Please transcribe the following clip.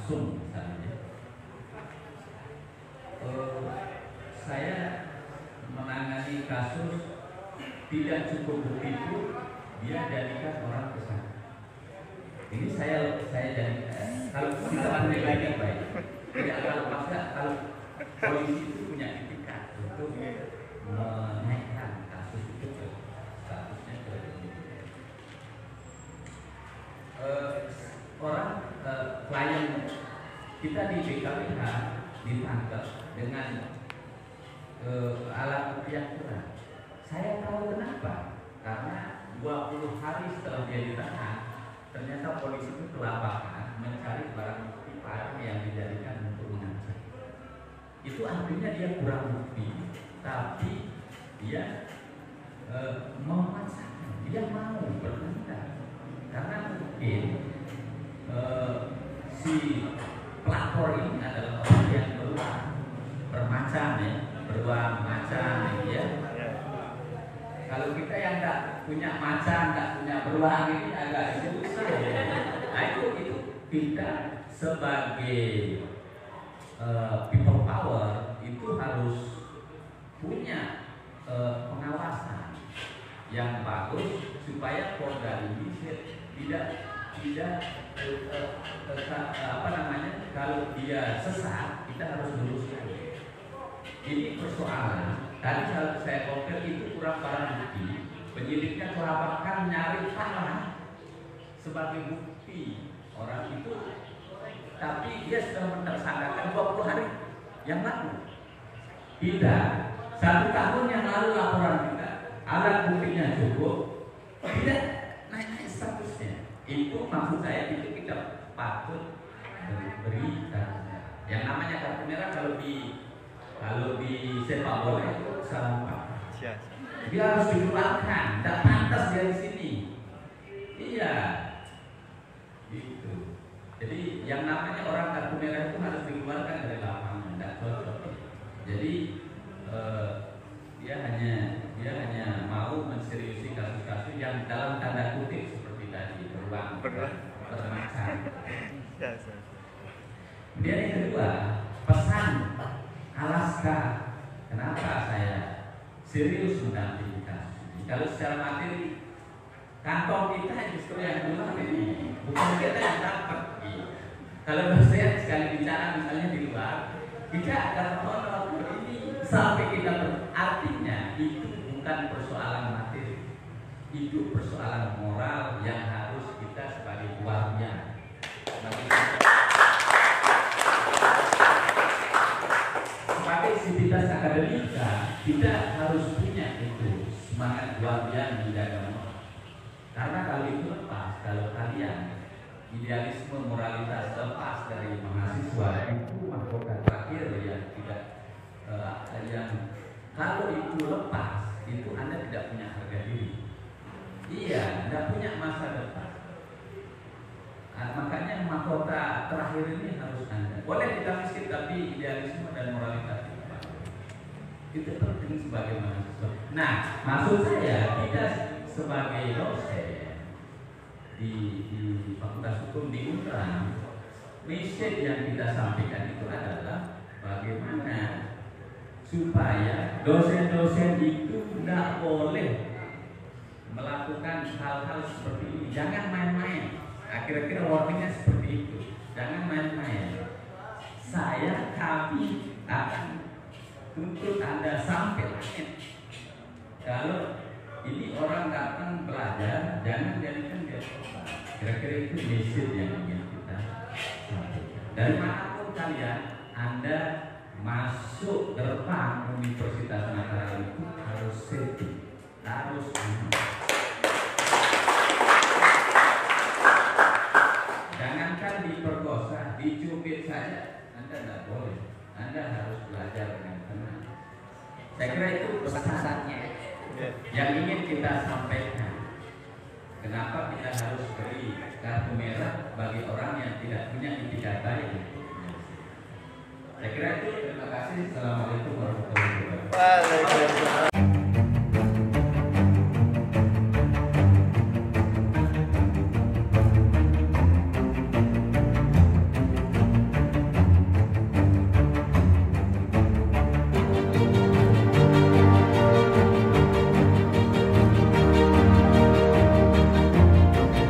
langsung misalnya. Saya menangani kasus tidak cukup bukti itu dia jadikan orang tersangka. Ini saya jadi kalau kita menilainya baik. Tidak kalau masa kalau polisi itu punya etika untuk menaikkan kasus itu ke statusnya ke orang klien kita di BKPH ditangkap dengan alat bukti yang kurang. Saya tahu kenapa, karena 20 hari setelah dia ditahan, ternyata polisi itu ke lapangan mencari barang bukti barang yang dijadikan untuk mengancam. Itu artinya dia kurang bukti, tapi dia memaksakan, dia mau bertindak karena mungkin si pelapor ini adalah orang yang bermacam ya, bermacam ya. Kalau kita yang nggak punya macam, nggak punya beruang ini agak susah ya. Nah itu kita sebagai people power itu harus punya pengawasan yang bagus supaya Polda ini tidak apa namanya, kalau dia sesat kita harus luruskan. Ini persoalan. Tadi kalau saya kompil itu kurang barang bukti, penyidiknya kelabakan nyari tanah sebagai bukti orang itu, tapi dia sudah mentersangkakan 20 hari yang lalu. Tidak, 1 tahun yang lalu laporan kita, alat buktinya cukup, tidak naik statusnya. Itu maksud saya, itu kita patut beri yang namanya kartu merah. Kalau di sepak bola itu salah. Dia harus dikeluarkan, tidak pantas dia di sini. Iya, gitu. Jadi yang namanya orang kartu merah itu harus dikeluarkan dari lapangan, tidak cocok. Jadi dia hanya mau menseriusi kasus-kasus yang dalam tanda kutip seperti tadi beruang bermacam. Kemudian yang kedua, pesan Alaska. Kenapa saya serius mendampingi kasus ini? Kalau secara materi, kantong kita justru yang dulu ini, bukan kita yang dapat. Kalau saya sekali bicara misalnya di luar, kita akan menolak ini sampai kita artinya itu bukan persoalan materi, itu persoalan moral yang harus kita sebagai warga. Sebagai sivitas akademika, kita harus punya itu semangat guardian menjaga moral. Karena kalau itu lepas, kalau kalian idealisme moralitas lepas dari mahasiswa, itu mahkota terakhir yang tidak yang kalau itu lepas, itu Anda tidak punya harga diri. Iya, tidak punya masa depan. Makanya mahkota terakhir ini harus Anda. Boleh kita miskin, tapi idealisme dan moralitas itu penting sebagai mahasiswa. Nah, maksud saya kita sebagai dosen di Fakultas Hukum di UNRAM, misi yang kita sampaikan itu adalah bagaimana supaya dosen-dosen itu tidak boleh melakukan hal-hal seperti ini. Jangan main-main. Kira-kira warningnya seperti itu. Jangan main-main. Kami akan tuntut Anda sampai langit. Kalau ini orang datang belajar, jangan jadikan dia korban. Kira-kira itu misi yang ingin kita sampaikan. Dari manapun kalian, Anda masuk gerbang Universitas Mataram itu harus safety, harus aman. Jangankan diperkosa, dicubit saja, Anda tidak boleh. Anda harus belajar dengan tenang. Saya kira itu pesan-pesannya yang ingin kita sampaikan. Kenapa kita harus beri kartu merah bagi orang yang tidak punya itikat baik? Saya kira itu. Terima kasih. Assalamualaikum warahmatullahi wabarakatuh.